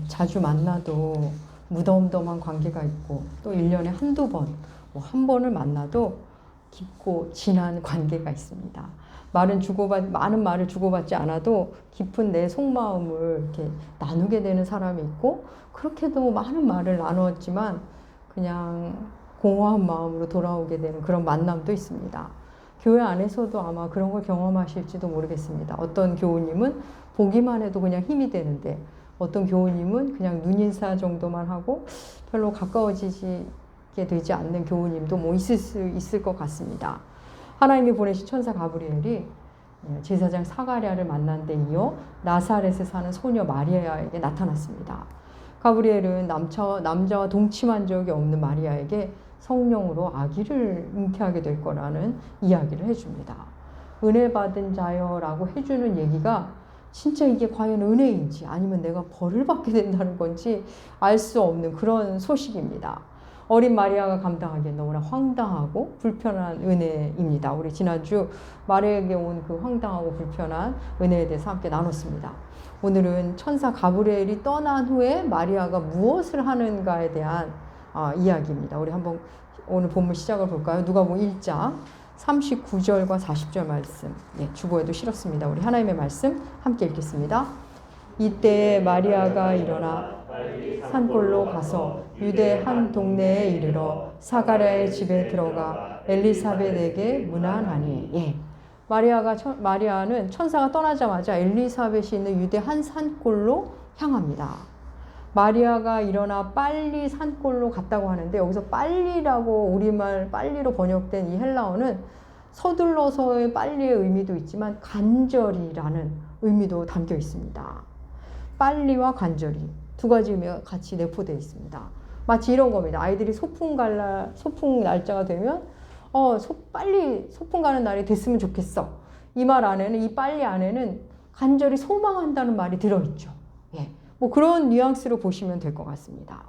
자주 만나도 무덤덤한 관계가 있고 또 1년에 한두 번, 뭐 한 번을 만나도 깊고 진한 관계가 있습니다. 많은 말을 주고받지 않아도 깊은 내 속마음을 이렇게 나누게 되는 사람이 있고, 그렇게도 많은 말을 나누었지만 그냥 공허한 마음으로 돌아오게 되는 그런 만남도 있습니다. 교회 안에서도 아마 그런 걸 경험하실지도 모르겠습니다. 어떤 교우님은 보기만 해도 그냥 힘이 되는데, 어떤 교우님은 그냥 눈인사 정도만 하고 별로 가까워지게 되지 않는 교우님도 뭐 있을 수 있을 것 같습니다. 하나님이 보내신 천사 가브리엘이 제사장 사가랴를 만난 데 이어 나사렛에 사는 소녀 마리아에게 나타났습니다. 가브리엘은 남자와 동침한 적이 없는 마리아에게 성령으로 아기를 잉태하게 될 거라는 이야기를 해줍니다. 은혜 받은 자여라고 해주는 얘기가 진짜 이게 과연 은혜인지 아니면 내가 벌을 받게 된다는 건지 알 수 없는 그런 소식입니다. 어린 마리아가 감당하기엔 너무나 황당하고 불편한 은혜입니다. 우리 지난주 마리아에게 온 그 황당하고 불편한 은혜에 대해서 함께 나눴습니다. 오늘은 천사 가브리엘이 떠난 후에 마리아가 무엇을 하는가에 대한 이야기입니다. 우리 한번 오늘 본문 시작을 볼까요? 누가복음 1장 39절과 40절 말씀. 주보에도 실었습니다. 우리 하나님의 말씀 함께 읽겠습니다. 이때 마리아가 일어나 산골로 가서 유대 한 동네에 이르러 사가랴의 집에 들어가 엘리사벳에게 문안하니. 마리아는 천사가 떠나자마자 엘리사벳이 있는 유대 한 산골로 향합니다. 마리아가 일어나 빨리 산골로 갔다고 하는데, 여기서 빨리라고 우리말 빨리로 번역된 이 헬라어는 서둘러서의 빨리의 의미도 있지만 간절히라는 의미도 담겨 있습니다. 빨리와 간절히 두 가지 의미가 같이 내포되어 있습니다. 마치 이런 겁니다. 아이들이 소풍 날짜가 되면 빨리 소풍 가는 날이 됐으면 좋겠어. 이 말 안에는, 이 빨리 안에는 간절히 소망한다는 말이 들어있죠. 뭐 그런 뉘앙스로 보시면 될 것 같습니다.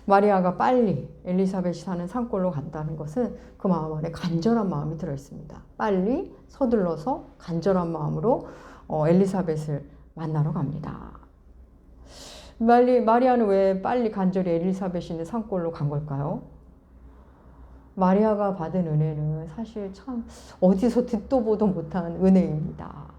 마리아가 빨리 엘리사벳이 사는 산골로 간다는 것은 그 마음 안에 간절한 마음이 들어있습니다. 빨리 서둘러서 간절한 마음으로 엘리사벳을 만나러 갑니다. 마리아는 왜 빨리 간절히 엘리사벳이 있는 산골로 간 걸까요? 마리아가 받은 은혜는 사실 참 어디서 듣도 보도 못한 은혜입니다.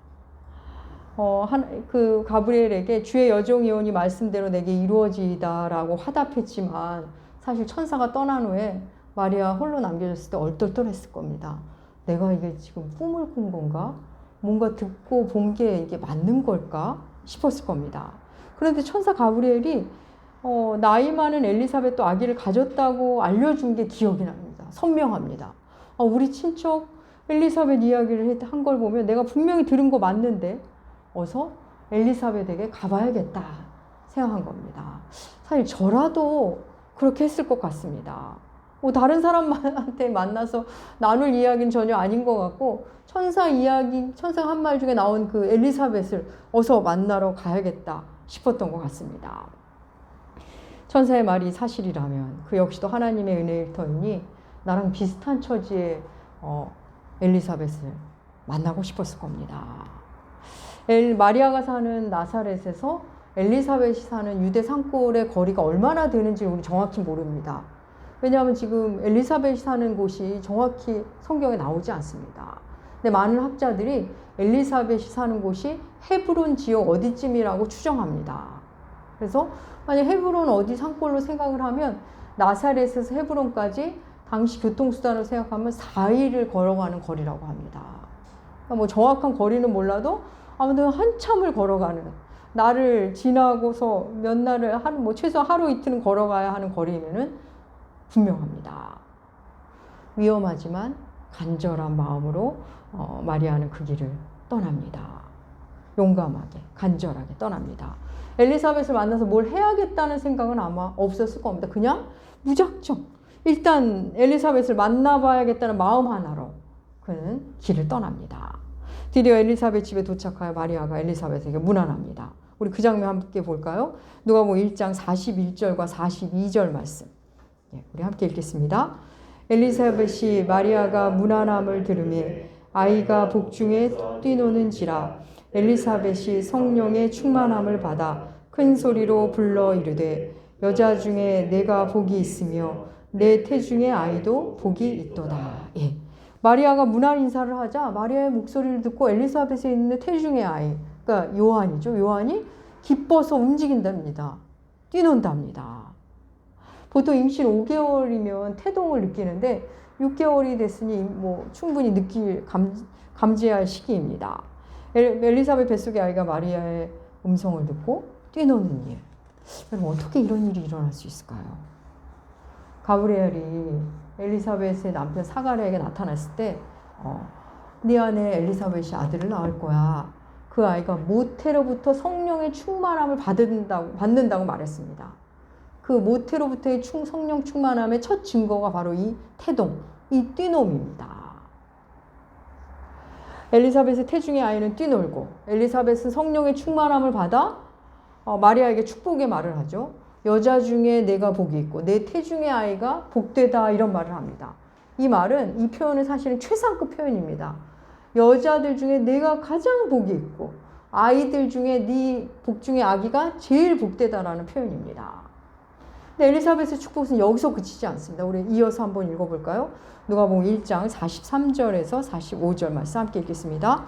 그 가브리엘에게 주의 여종이오니 말씀대로 내게 이루어지이다라고 화답했지만, 사실 천사가 떠난 후에 마리아 홀로 남겨졌을 때 얼떨떨했을 겁니다. 내가 이게 지금 꿈을 꾼 건가? 뭔가 듣고 본 게 이게 맞는 걸까? 싶었을 겁니다. 그런데 천사 가브리엘이 나이 많은 엘리사벳도 아기를 가졌다고 알려준 게 기억이 납니다. 선명합니다. 우리 친척 엘리사벳 이야기를 한 걸 보면 내가 분명히 들은 거 맞는데 어서 엘리사벳에게 가봐야겠다 생각한 겁니다. 사실 저라도 그렇게 했을 것 같습니다. 다른 사람한테 만나서 나눌 이야기는 전혀 아닌 것 같고, 천사가 한 말 중에 나온 그 엘리사벳을 어서 만나러 가야겠다 싶었던 것 같습니다. 천사의 말이 사실이라면 그 역시도 하나님의 은혜일 터이니 나랑 비슷한 처지의 엘리사벳을 만나고 싶었을 겁니다. 마리아가 사는 나사렛에서 엘리사벳이 사는 유대 산골의 거리가 얼마나 되는지 우리 정확히 모릅니다. 왜냐하면 지금 엘리사벳이 사는 곳이 정확히 성경에 나오지 않습니다. 근데 많은 학자들이 엘리사벳이 사는 곳이 헤브론 지역 어디쯤이라고 추정합니다. 그래서 만약 헤브론 어디 산골로 생각을 하면 나사렛에서 헤브론까지 당시 교통수단으로 생각하면 4일을 걸어가는 거리라고 합니다. 그러니까 뭐 정확한 거리는 몰라도 아무튼 한참을 걸어가는, 날을 지나고서 몇 날을 최소 하루 이틀은 걸어가야 하는 거리면은 분명합니다. 위험하지만 간절한 마음으로 마리아는 그 길을 떠납니다. 용감하게, 간절하게 떠납니다. 엘리사벳을 만나서 뭘 해야겠다는 생각은 아마 없었을 겁니다. 그냥 무작정 일단 엘리사벳을 만나봐야겠다는 마음 하나로 그는 길을 떠납니다. 드디어 엘리사벳 집에 도착하여 마리아가 엘리사벳에게 문안합니다. 우리 그 장면 함께 볼까요? 누가복음 1장 41절과 42절 말씀. 우리 함께 읽겠습니다. 엘리사벳이 마리아가 문안함을 들으매 아이가 복중에 뛰노는지라 엘리사벳이 성령의 충만함을 받아 큰 소리로 불러 이르되 여자 중에 내가 복이 있으며 내 태중의 아이도 복이 있도다. 예. 마리아가 문안 인사를 하자 마리아의 목소리를 듣고 엘리사벳에 있는 태중의 아이, 그러니까 요한이죠. 요한이 기뻐서 움직인답니다. 뛰논답니다. 보통 임신 5개월이면 태동을 느끼는데 6개월이 됐으니 뭐 충분히 감지할 시기입니다. 엘리사벳 뱃속의 아이가 마리아의 음성을 듣고 뛰노는 일. 여러분 어떻게 이런 일이 일어날 수 있을까요? 가브리엘이 엘리사벳의 남편 사가랴에게 나타났을 때 네 안에 엘리사벳이 아들을 낳을 거야. 그 아이가 모태로부터 성령의 충만함을 받는다고 말했습니다. 그 모태로부터의 성령 충만함의 첫 증거가 바로 이 태동, 이 뛰놈입니다. 엘리사벳의 태중의 아이는 뛰놀고 엘리사벳은 성령의 충만함을 받아 마리아에게 축복의 말을 하죠. 여자 중에 내가 복이 있고 내 태중의 아이가 복되다 이런 말을 합니다. 이 말은 이 표현은 사실은 최상급 표현입니다. 여자들 중에 내가 가장 복이 있고 아이들 중에 네 복 중에 아기가 제일 복되다라는 표현입니다. 근데 엘리사벳의 축복은 여기서 그치지 않습니다. 우리 이어서 한번 읽어볼까요? 누가복음 1장 43절에서 45절 말씀 함께 읽겠습니다.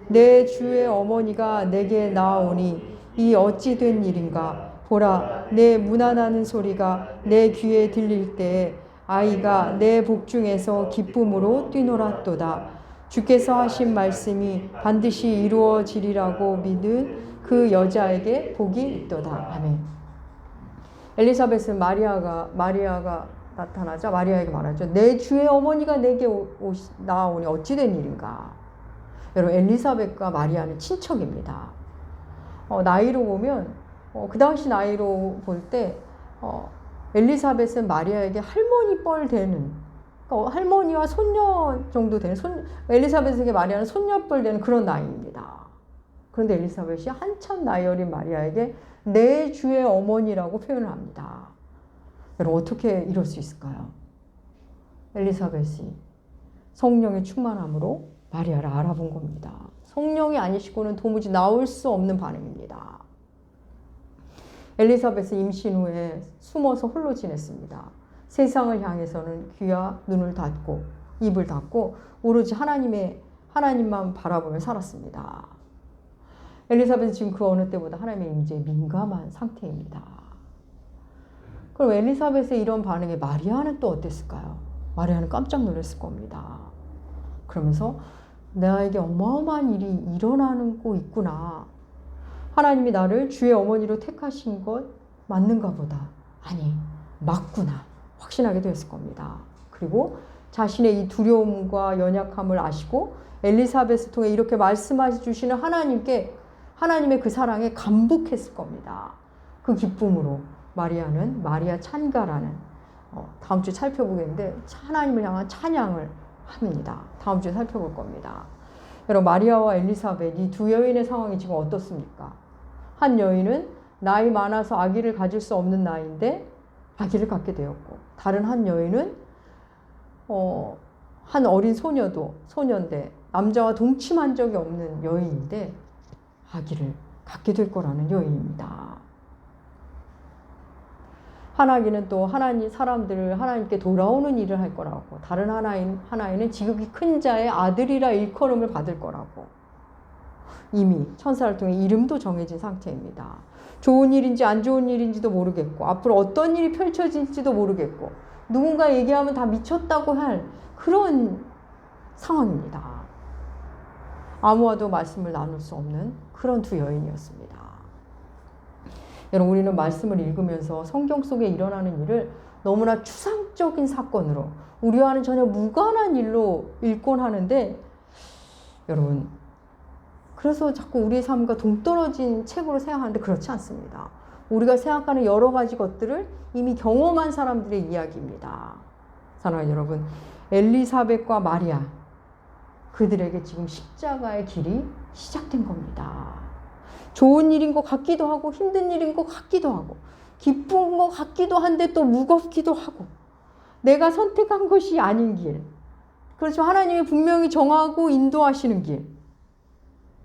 내 주의 어머니가 내게 나아오니 이 어찌 된 일인가? 보라, 내 문안하는 소리가 내 귀에 들릴 때에 아이가 내 복중에서 기쁨으로 뛰놀았도다. 주께서 하신 말씀이 반드시 이루어지리라고 믿은 그 여자에게 복이 있도다. 아멘. 엘리사벳은 마리아가 나타나자 마리아에게 말하죠. 내 주의 어머니가 내게 나아오니 어찌 된 일인가? 여러분 엘리사벳과 마리아는 친척입니다. 나이로 보면 그 당시 나이로 볼 때 엘리사벳은 마리아에게 할머니 뻘 되는, 그러니까 할머니와 손녀 정도 되는, 엘리사벳에게 마리아는 손녀뻘 되는 그런 나이입니다. 그런데 엘리사벳이 한참 나이 어린 마리아에게 내 주의 어머니라고 표현을 합니다. 여러분 어떻게 이럴 수 있을까요? 엘리사벳이 성령의 충만함으로 마리아를 알아본 겁니다. 성령이 아니시고는 도무지 나올 수 없는 반응입니다. 엘리사벳은 임신 후에 숨어서 홀로 지냈습니다. 세상을 향해서는 귀와 눈을 닫고 입을 닫고 오로지 하나님만 바라보며 살았습니다. 엘리사벳은 지금 그 어느 때보다 하나님의 임재에 민감한 상태입니다. 그럼 엘리사벳의 이런 반응에 마리아는 또 어땠을까요? 마리아는 깜짝 놀랐을 겁니다. 그러면서 나에게 어마어마한 일이 일어나고 있구나. 하나님이 나를 주의 어머니로 택하신 것 맞는가 보다. 아니, 맞구나. 확신하게 되었을 겁니다. 그리고 자신의 이 두려움과 연약함을 아시고 엘리사벳을 통해 이렇게 말씀해 주시는 하나님의 그 사랑에 감복했을 겁니다. 그 기쁨으로 마리아는 마리아 찬가라는 다음 주에 살펴보겠는데 하나님을 향한 찬양을 합니다. 다음 주에 살펴볼 겁니다. 여러분 마리아와 엘리사벳 이 두 여인의 상황이 지금 어떻습니까? 한 여인은 나이 많아서 아기를 가질 수 없는 나이인데 아기를 갖게 되었고 다른 한 여인은 한 어린 소년인데 남자와 동침한 적이 없는 여인인데 아기를 갖게 될 거라는 여인입니다. 하나님은 또 사람들을 하나님께 돌아오는 일을 할 거라고, 다른 하나님은 지극히 큰 자의 아들이라 일컬음을 받을 거라고 이미 천사를 통해 이름도 정해진 상태입니다. 좋은 일인지 안 좋은 일인지도 모르겠고 앞으로 어떤 일이 펼쳐질지도 모르겠고 누군가 얘기하면 다 미쳤다고 할 그런 상황입니다. 아무와도 말씀을 나눌 수 없는 그런 두 여인이었습니다. 여러분 우리는 말씀을 읽으면서 성경 속에 일어나는 일을 너무나 추상적인 사건으로 우리와는 전혀 무관한 일로 읽곤 하는데 여러분 그래서 자꾸 우리의 삶과 동떨어진 책으로 생각하는데 그렇지 않습니다. 우리가 생각하는 여러 가지 것들을 이미 경험한 사람들의 이야기입니다. 사랑하는 여러분, 엘리사벳과 마리아 그들에게 지금 십자가의 길이 시작된 겁니다. 좋은 일인 것 같기도 하고 힘든 일인 것 같기도 하고 기쁜 것 같기도 한데 또 무겁기도 하고 내가 선택한 것이 아닌 길, 그렇죠. 하나님이 분명히 정하고 인도하시는 길,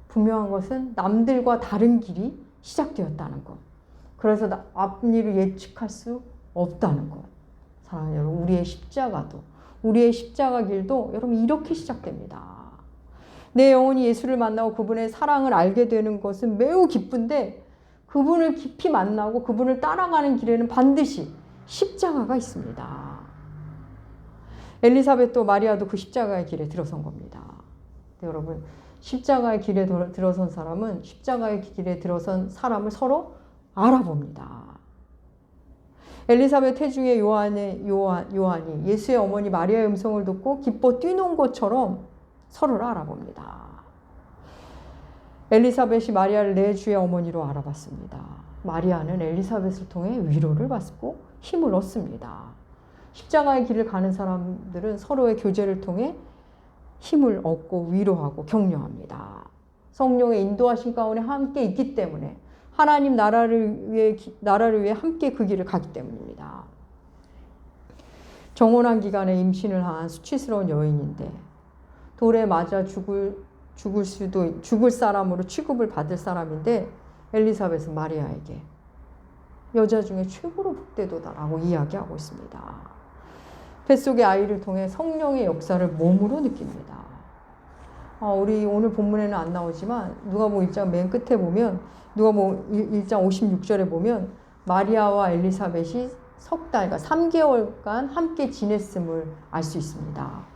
분명한 것은 남들과 다른 길이 시작되었다는 것. 그래서 앞일을 예측할 수 없다는 것. 사랑하는 여러분, 우리의 십자가 길도 여러분 이렇게 시작됩니다. 내 영혼이 예수를 만나고 그분의 사랑을 알게 되는 것은 매우 기쁜데 그분을 깊이 만나고 그분을 따라가는 길에는 반드시 십자가가 있습니다. 엘리사벳도 마리아도 그 십자가의 길에 들어선 겁니다. 여러분, 십자가의 길에 들어선 사람은 십자가의 길에 들어선 사람을 서로 알아봅니다. 엘리사벳 태중의 요한이 예수의 어머니 마리아의 음성을 듣고 기뻐 뛰노는 것처럼 서로를 알아봅니다. 엘리사벳이 마리아를 내 주의 어머니로 알아봤습니다. 마리아는 엘리사벳을 통해 위로를 받고 힘을 얻습니다. 십자가의 길을 가는 사람들은 서로의 교제를 통해 힘을 얻고 위로하고 격려합니다. 성령의 인도하신 가운데 함께 있기 때문에 하나님 나라를 위해 함께 그 길을 가기 때문입니다. 정혼한 기간에 임신을 한 수치스러운 여인인데 돌에 맞아 죽을 사람으로 취급을 받을 사람인데 엘리사벳은 마리아에게 여자 중에 최고로 복되도다라고 이야기하고 있습니다. 뱃속의 아이를 통해 성령의 역사를 몸으로 느낍니다. 우리 오늘 본문에는 안 나오지만 누가복음 1장 맨 끝에 보면 누가복음 1장 56절에 보면 마리아와 엘리사벳이 석 달, 그러니까 3개월간 함께 지냈음을 알 수 있습니다.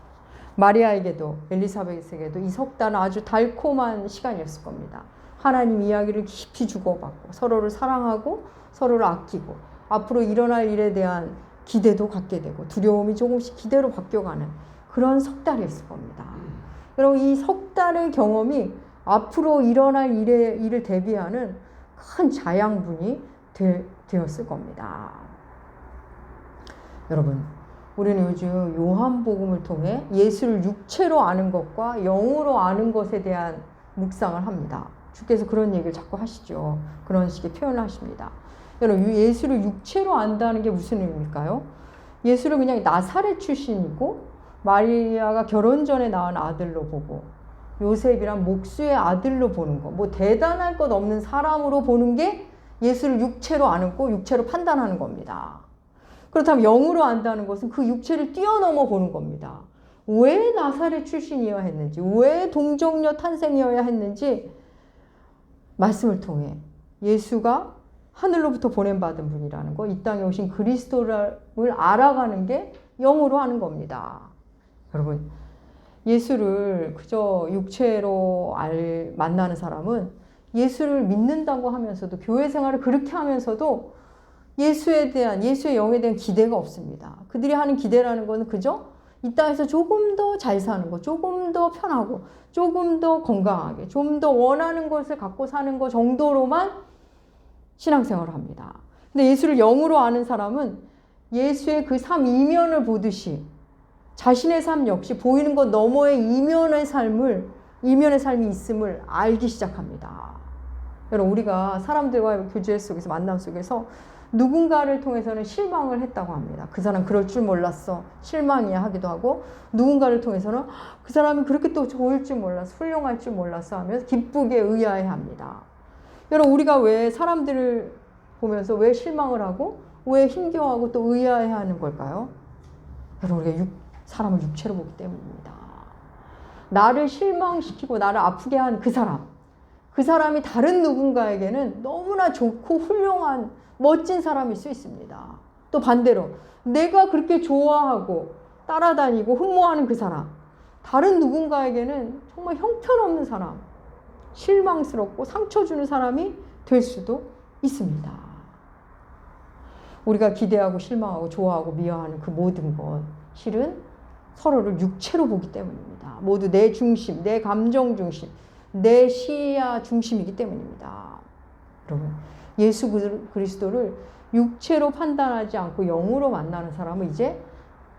마리아에게도 엘리사벳에게도 이 석 달은 아주 달콤한 시간이었을 겁니다. 하나님 이야기를 깊이 주고받고 서로를 사랑하고 서로를 아끼고 앞으로 일어날 일에 대한 기대도 갖게 되고 두려움이 조금씩 기대로 바뀌어가는 그런 석 달이었을 겁니다. 여러분, 이 석 달의 경험이 앞으로 일어날 일을 대비하는 큰 자양분이 되었을 겁니다. 여러분, 우리는 요즘 요한복음을 통해 예수를 육체로 아는 것과 영으로 아는 것에 대한 묵상을 합니다. 주께서 그런 얘기를 자꾸 하시죠. 그런 식의 표현을 하십니다. 여러분, 예수를 육체로 안다는 게 무슨 의미일까요? 예수를 그냥 나사렛 출신이고 마리아가 결혼 전에 낳은 아들로 보고 요셉이란 목수의 아들로 보는 거, 뭐 대단할 것 없는 사람으로 보는 게 예수를 육체로 아는 거, 육체로 판단하는 겁니다. 그렇다면 영으로 안다는 것은 그 육체를 뛰어넘어 보는 겁니다. 왜 나사렛 출신이어야 했는지, 왜 동정녀 탄생이어야 했는지 말씀을 통해 예수가 하늘로부터 보냄받은 분이라는 거, 이 땅에 오신 그리스도를 알아가는 게 영으로 하는 겁니다. 여러분, 예수를 그저 육체로 만나는 사람은 예수를 믿는다고 하면서도 교회 생활을 그렇게 하면서도 예수의 영에 대한 기대가 없습니다. 그들이 하는 기대라는 것은 그저 이 땅에서 조금 더 잘 사는 것, 조금 더 편하고, 조금 더 건강하게, 좀 더 원하는 것을 갖고 사는 것 정도로만 신앙생활을 합니다. 근데 예수를 영으로 아는 사람은 예수의 그 삶 이면을 보듯이 자신의 삶 역시 보이는 것 너머의 이면의 삶이 있음을 알기 시작합니다. 여러분, 우리가 사람들과의 교제 속에서, 만남 속에서 누군가를 통해서는 실망을 했다고 합니다. 그 사람 그럴 줄 몰랐어, 실망이야 하기도 하고, 누군가를 통해서는 그 사람이 그렇게 또 좋을 줄 몰랐어, 훌륭할 줄 몰랐어 하면서 기쁘게 의아해합니다. 여러분, 우리가 왜 사람들을 보면서 왜 실망을 하고 왜 힘겨워하고 또 의아해하는 걸까요? 여러분, 우리가 사람을 육체로 보기 때문입니다. 나를 실망시키고 나를 아프게 한 그 사람이 다른 누군가에게는 너무나 좋고 훌륭한 멋진 사람일 수 있습니다. 또 반대로 내가 그렇게 좋아하고 따라다니고 흠모하는 그 사람, 다른 누군가에게는 정말 형편없는 사람, 실망스럽고 상처 주는 사람이 될 수도 있습니다. 우리가 기대하고 실망하고 좋아하고 미워하는 그 모든 것, 실은 서로를 육체로 보기 때문입니다. 모두 내 중심, 내 감정 중심, 내 시야 중심이기 때문입니다. 여러분, 예수 그리스도를 육체로 판단하지 않고 영으로 만나는 사람은 이제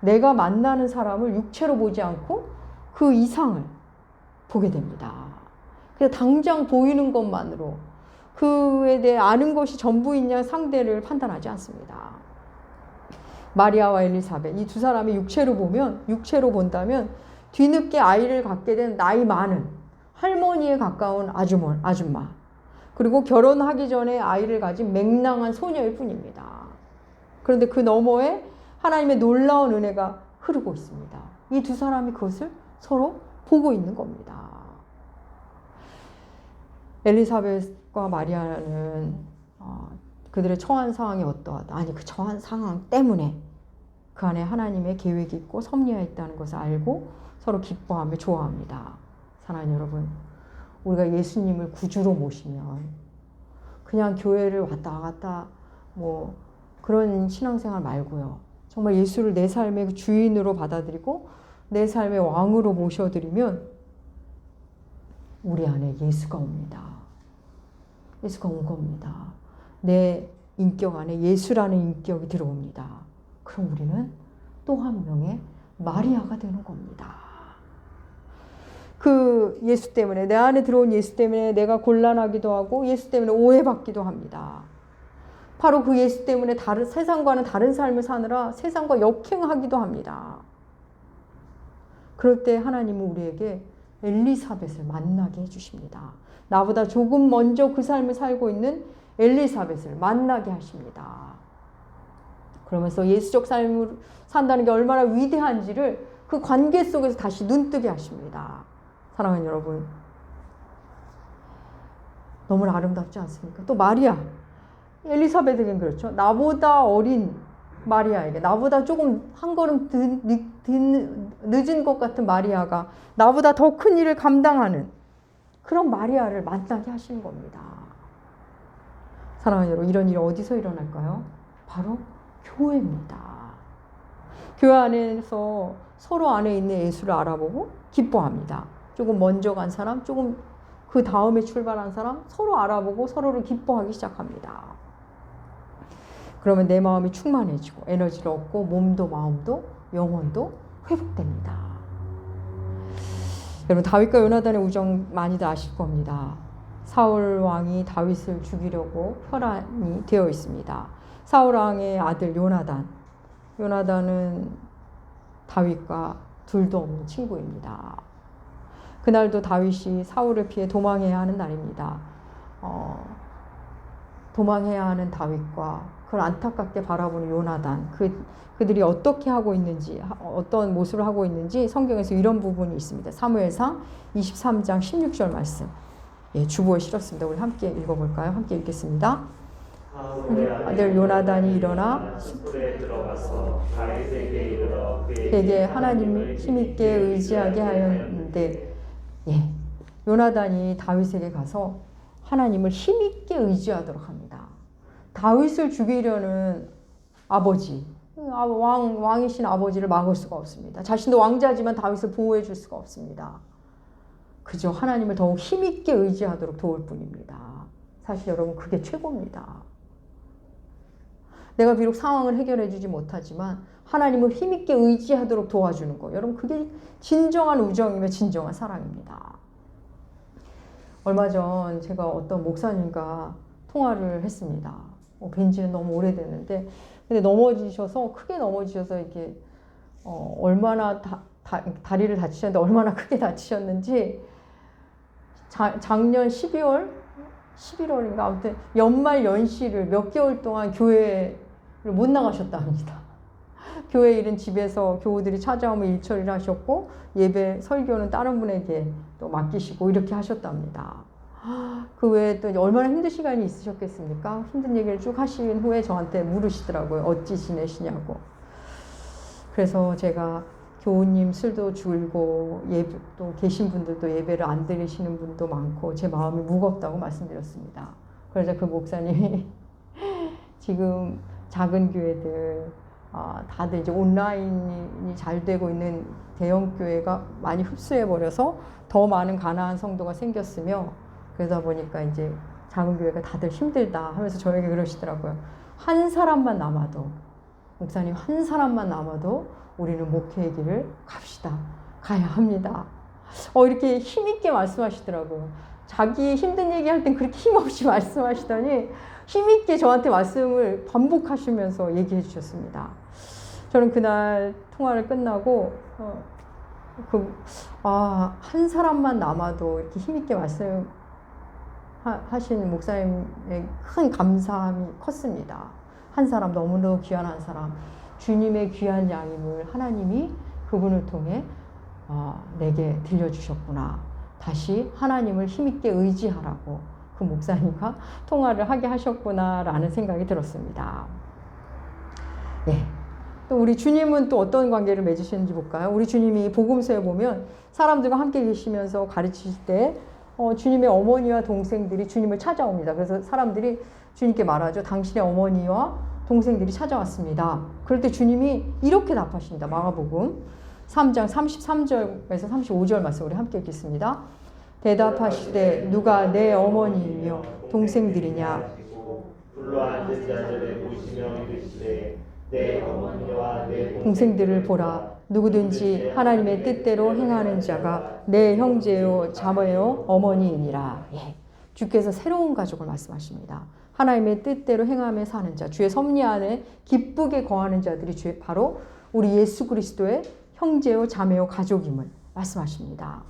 내가 만나는 사람을 육체로 보지 않고 그 이상을 보게 됩니다. 그래서 당장 보이는 것만으로 그에 대해 아는 것이 전부이냐 상대를 판단하지 않습니다. 마리아와 엘리사벳, 이 두 사람이 육체로 본다면 뒤늦게 아이를 갖게 된 나이 많은 할머니에 가까운 아줌마, 그리고 결혼하기 전에 아이를 가진 맹랑한 소녀일 뿐입니다. 그런데 그 너머에 하나님의 놀라운 은혜가 흐르고 있습니다. 이 두 사람이 그것을 서로 보고 있는 겁니다. 엘리사벳과 마리아는 그들의 처한 상황이 어떠하다. 아니, 그 처한 상황 때문에 그 안에 하나님의 계획이 있고 섭리가 있다는 것을 알고 서로 기뻐하며 좋아합니다. 사랑하는 여러분, 우리가 예수님을 구주로 모시면 그냥 교회를 왔다 갔다 뭐 그런 신앙생활 말고요. 정말 예수를 내 삶의 주인으로 받아들이고 내 삶의 왕으로 모셔드리면 우리 안에 예수가 옵니다. 예수가 온 겁니다. 내 인격 안에 예수라는 인격이 들어옵니다. 그럼 우리는 또 한 명의 마리아가 되는 겁니다. 그 예수 때문에, 내 안에 들어온 예수 때문에 내가 곤란하기도 하고 예수 때문에 오해받기도 합니다. 바로 그 예수 때문에 세상과는 다른 삶을 사느라 세상과 역행하기도 합니다. 그럴 때 하나님은 우리에게 엘리사벳을 만나게 해주십니다. 나보다 조금 먼저 그 삶을 살고 있는 엘리사벳을 만나게 하십니다. 그러면서 예수적 삶을 산다는 게 얼마나 위대한지를 그 관계 속에서 다시 눈뜨게 하십니다. 사랑하는 여러분, 너무나 아름답지 않습니까? 또 마리아, 엘리사벳에겐 그렇죠. 나보다 어린 마리아에게, 나보다 조금 한 걸음 늦은 것 같은 마리아가 나보다 더 큰 일을 감당하는 그런 마리아를 만나게 하시는 겁니다. 사랑하는 여러분, 이런 일이 어디서 일어날까요? 바로 교회입니다. 교회 안에서 서로 안에 있는 예수를 알아보고 기뻐합니다. 조금 먼저 간 사람, 조금 그 다음에 출발한 사람 서로 알아보고 서로를 기뻐하기 시작합니다. 그러면 내 마음이 충만해지고 에너지를 얻고 몸도 마음도 영혼도 회복됩니다. 여러분, 다윗과 요나단의 우정 많이들 아실 겁니다. 사울 왕이 다윗을 죽이려고 혈안이 되어 있습니다. 사울 왕의 아들 요나단. 요나단은 다윗과 둘도 없는 친구입니다. 그날도 다윗이 사울을 피해 도망해야 하는 날입니다. 도망해야 하는 다윗과 그걸 안타깝게 바라보는 요나단, 그들이 어떻게 하고 있는지, 어떤 모습을 하고 있는지 성경에서 이런 부분이 있습니다. 사무엘상 23장 16절 말씀. 예, 주보에 실었습니다. 우리 함께 읽어볼까요? 함께 읽겠습니다. 아들 요나단이 일어나 숲에 들어가서 다윗에게 이르러 그에게 하나님을 힘있게 의지하게 하였는데, 예, 요나단이 다윗에게 가서 하나님을 힘있게 의지하도록 합니다. 다윗을 죽이려는 아버지, 왕이신 아버지를 막을 수가 없습니다. 자신도 왕자지만 다윗을 보호해 줄 수가 없습니다. 그저 하나님을 더욱 힘있게 의지하도록 도울 뿐입니다. 사실 여러분, 그게 최고입니다. 내가 비록 상황을 해결해 주지 못하지만 하나님을 힘있게 의지하도록 도와주는 거, 여러분, 그게 진정한 우정이며 진정한 사랑입니다. 얼마 전 제가 어떤 목사님과 통화를 했습니다. 뵌 지는 너무 오래됐는데, 근데 크게 넘어지셔서 이렇게 얼마나 다리를 다치셨는데 얼마나 크게 다치셨는지 작년 11월인가 아무튼 연말 연시를 몇 개월 동안 교회를 못 나가셨다 합니다. 교회 일은 집에서 교우들이 찾아오면 일 처리를 하셨고 예배 설교는 다른 분에게 또 맡기시고 이렇게 하셨답니다. 그 외에 또 얼마나 힘든 시간이 있으셨겠습니까? 힘든 얘기를 쭉 하신 후에 저한테 물으시더라고요. 어찌 지내시냐고. 그래서 제가 교우님 술도 줄고 또 계신 분들도 예배를 안 드리시는 분도 많고 제 마음이 무겁다고 말씀드렸습니다. 그러자 그 목사님이 지금 작은 교회들 다들 이제 온라인이 잘 되고 있는 대형 교회가 많이 흡수해버려서 더 많은 가난한 성도가 생겼으며 그러다 보니까 이제 작은 교회가 다들 힘들다 하면서 저에게 그러시더라고요. 한 사람만 남아도, 목사님 한 사람만 남아도 우리는 목회의 길을 갑시다. 가야 합니다. 이렇게 힘있게 말씀하시더라고요. 자기 힘든 얘기할 땐 그렇게 힘없이 말씀하시더니 힘있게 저한테 말씀을 반복하시면서 얘기해 주셨습니다. 저는 그날 통화를 끝나고 한 사람만 남아도 이렇게 힘있게 말씀하는 하신 목사님의 큰 감사함이 컸습니다. 한 사람, 너무너무 귀한 한 사람, 주님의 귀한 양임을 하나님이 그분을 통해 내게 들려주셨구나. 다시 하나님을 힘있게 의지하라고 그 목사님과 통화를 하게 하셨구나라는 생각이 들었습니다. 네. 또 우리 주님은 또 어떤 관계를 맺으시는지 볼까요? 우리 주님이 복음서에 보면 사람들과 함께 계시면서 가르치실 때 주님의 어머니와 동생들이 주님을 찾아옵니다. 그래서 사람들이 주님께 말하죠. 당신의 어머니와 동생들이 찾아왔습니다. 그럴 때 주님이 이렇게 답하십니다. 마가복음 3장 33절에서 35절 말씀 우리 함께 읽겠습니다. 대답하시되 누가 내 어머니이며 동생들이냐? 불로 앉은 자들을 보시며 이르시되 내 어머니와 내 동생들을 보라. 누구든지 하나님의 뜻대로 행하는 자가 내 형제요 자매요 어머니이니라. 예. 주께서 새로운 가족을 말씀하십니다. 하나님의 뜻대로 행하며 사는 자, 주의 섭리 안에 기쁘게 거하는 자들이 바로 우리 예수 그리스도의 형제요 자매요 가족임을 말씀하십니다.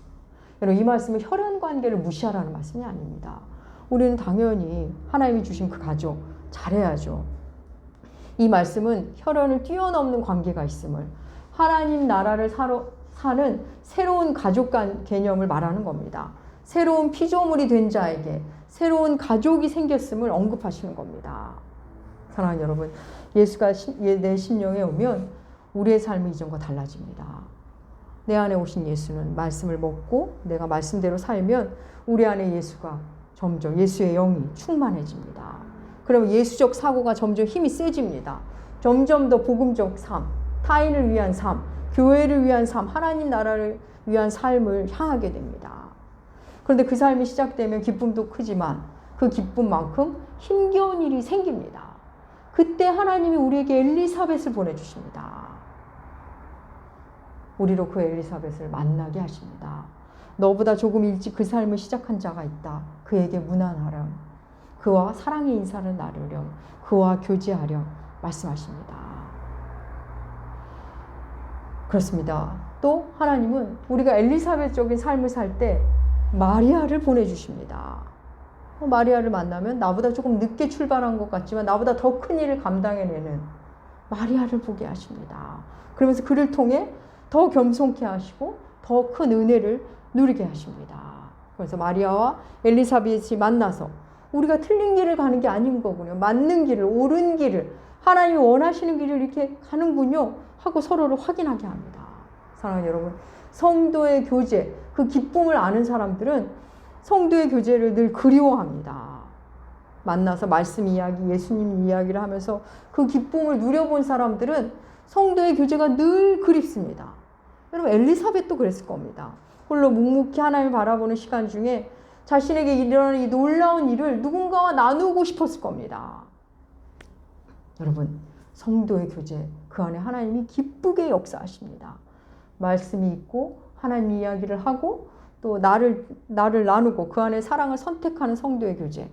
여러분, 이 말씀은 혈연 관계를 무시하라는 말씀이 아닙니다. 우리는 당연히 하나님이 주신 그 가족 잘해야죠. 이 말씀은 혈연을 뛰어넘는 관계가 있음을, 하나님 나라를 사는 새로운 가족 개념을 말하는 겁니다. 새로운 피조물이 된 자에게 새로운 가족이 생겼음을 언급하시는 겁니다. 사랑하는 여러분, 예수가 내 심령에 오면 우리의 삶이 이전과 달라집니다. 내 안에 오신 예수는 말씀을 먹고 내가 말씀대로 살면 우리 안에 예수가 점점 예수의 영이 충만해집니다. 그러면 예수적 사고가 점점 힘이 세집니다. 점점 더 복음적 삶, 타인을 위한 삶, 교회를 위한 삶, 하나님 나라를 위한 삶을 향하게 됩니다. 그런데 그 삶이 시작되면 기쁨도 크지만 그 기쁨만큼 힘겨운 일이 생깁니다. 그때 하나님이 우리에게 엘리사벳을 보내주십니다. 우리로 그 엘리사벳을 만나게 하십니다. 너보다 조금 일찍 그 삶을 시작한 자가 있다. 그에게 문안하렴. 그와 사랑의 인사를 나누렴. 그와 교제하렴. 말씀하십니다. 그렇습니다. 또 하나님은 우리가 엘리사벳적인 삶을 살 때 마리아를 보내주십니다. 마리아를 만나면 나보다 조금 늦게 출발한 것 같지만 나보다 더 큰 일을 감당해내는 마리아를 보게 하십니다. 그러면서 그를 통해 더 겸손케 하시고 더 큰 은혜를 누리게 하십니다. 그래서 마리아와 엘리사벳이 만나서 우리가 틀린 길을 가는 게 아닌 거군요. 맞는 길을, 옳은 길을, 하나님이 원하시는 길을 이렇게 가는군요 하고 서로를 확인하게 합니다. 사랑하는 여러분, 성도의 교제, 그 기쁨을 아는 사람들은 성도의 교제를 늘 그리워합니다. 만나서 말씀 이야기, 예수님 이야기를 하면서 그 기쁨을 누려본 사람들은 성도의 교제가 늘 그립습니다. 여러분, 엘리사벳도 그랬을 겁니다. 홀로 묵묵히 하나님을 바라보는 시간 중에 자신에게 일어나는 이 놀라운 일을 누군가와 나누고 싶었을 겁니다. 여러분, 성도의 교제, 그 안에 하나님이 기쁘게 역사하십니다. 말씀이 있고 하나님 이야기를 하고 또 나를 나누고 그 안에 사랑을 선택하는 성도의 교제.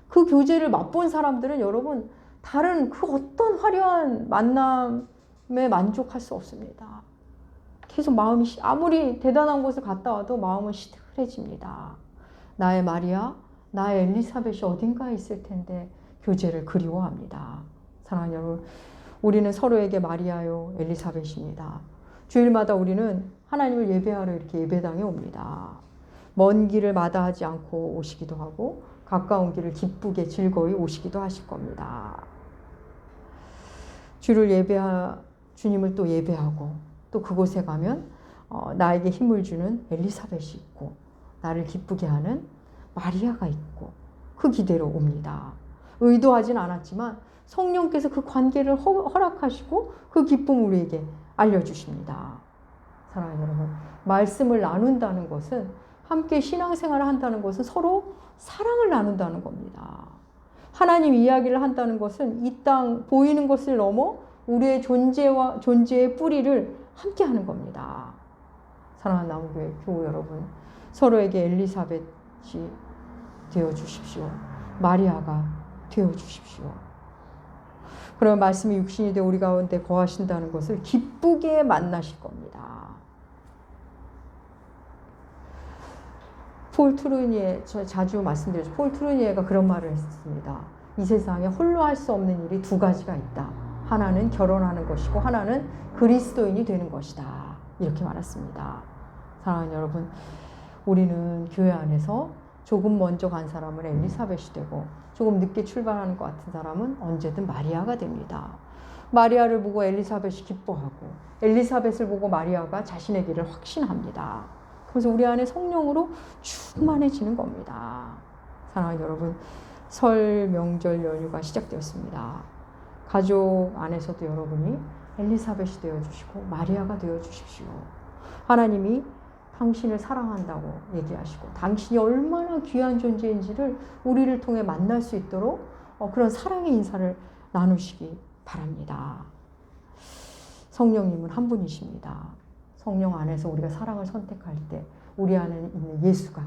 그 교제를 맛본 사람들은 여러분 다른 그 어떤 화려한 만남에 만족할 수 없습니다. 계속 마음이 아무리 대단한 곳을 갔다 와도 마음은 시들해집니다. 나의 마리아, 나의 엘리사벳이 어딘가에 있을 텐데 교제를 그리워합니다. 사랑하는 여러분, 우리는 서로에게 마리아요, 엘리사벳입니다. 주일마다 우리는 하나님을 예배하러 이렇게 예배당에 옵니다. 먼 길을 마다하지 않고 오시기도 하고 가까운 길을 기쁘게 즐거이 오시기도 하실 겁니다. 주님을 또 예배하고 또 그곳에 가면 나에게 힘을 주는 엘리사벳이 있고 나를 기쁘게 하는 마리아가 있고 그 기대로 옵니다. 의도하진 않았지만 성령께서 그 관계를 허락하시고 그 기쁨을 우리에게 알려주십니다. 사랑하는 여러분, 말씀을 나눈다는 것은, 함께 신앙생활을 한다는 것은 서로 사랑을 나눈다는 겁니다. 하나님 이야기를 한다는 것은 이 땅 보이는 것을 넘어 우리의 존재의 뿌리를 함께 하는 겁니다. 사랑하는 나무교회 교우 여러분, 서로에게 엘리사벳이 되어주십시오. 마리아가 되어주십시오. 그러면 말씀이 육신이 되어 우리 가운데 거하신다는 것을 기쁘게 만나실 겁니다. 폴 트루니에, 저 자주 말씀드렸죠. 폴 트루니에가 그런 말을 했습니다. 이 세상에 홀로 할 수 없는 일이 두 가지가 있다. 하나는 결혼하는 것이고 하나는 그리스도인이 되는 것이다. 이렇게 말했습니다. 사랑하는 여러분, 우리는 교회 안에서 조금 먼저 간 사람은 엘리사벳이 되고 조금 늦게 출발하는 것 같은 사람은 언제든 마리아가 됩니다. 마리아를 보고 엘리사벳이 기뻐하고 엘리사벳을 보고 마리아가 자신의 길을 확신합니다. 그래서 우리 안에 성령으로 충만해지는 겁니다. 사랑하는 여러분, 설 명절 연휴가 시작되었습니다. 가족 안에서도 여러분이 엘리사벳이 되어주시고 마리아가 되어주십시오. 하나님이 당신을 사랑한다고 얘기하시고 당신이 얼마나 귀한 존재인지를 우리를 통해 만날 수 있도록 그런 사랑의 인사를 나누시기 바랍니다. 성령님은 한 분이십니다. 성령 안에서 우리가 사랑을 선택할 때 우리 안에 있는 예수가,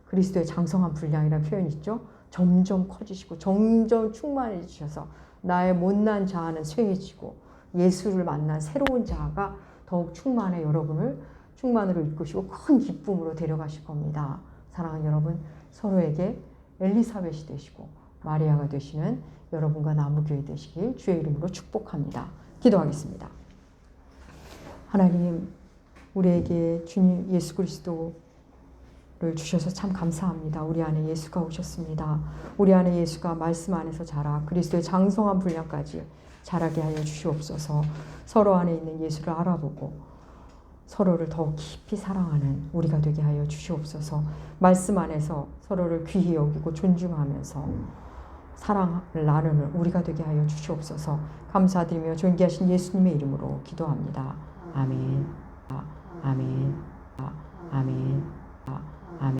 그리스도의 장성한 분량이라는 표현이 있죠. 점점 커지시고 점점 충만해지셔서 나의 못난 자아는 쇠해지고 예수를 만난 새로운 자아가 더욱 충만해 여러분을 충만으로 이끄시고 큰 기쁨으로 데려가실 겁니다. 사랑하는 여러분, 서로에게 엘리사벳이 되시고 마리아가 되시는 여러분과 나무교회 되시길 주의 이름으로 축복합니다. 기도하겠습니다. 하나님, 우리에게 주님 예수 그리스도를 주셔서 참 감사합니다. 우리 안에 예수가 오셨습니다. 우리 안에 예수가 말씀 안에서 자라 그리스도의 장성한 분량까지 자라게 하여 주시옵소서. 서로 안에 있는 예수를 알아보고 서로를 더 깊이 사랑하는 우리가 되게 하여 주시옵소서. 말씀 안에서 서로를 귀히 여기고 존중하면서 사랑을 나누는 우리가 되게 하여 주시옵소서. 감사드리며 존귀하신 예수님의 이름으로 기도합니다. 아멘. 아멘. 아멘.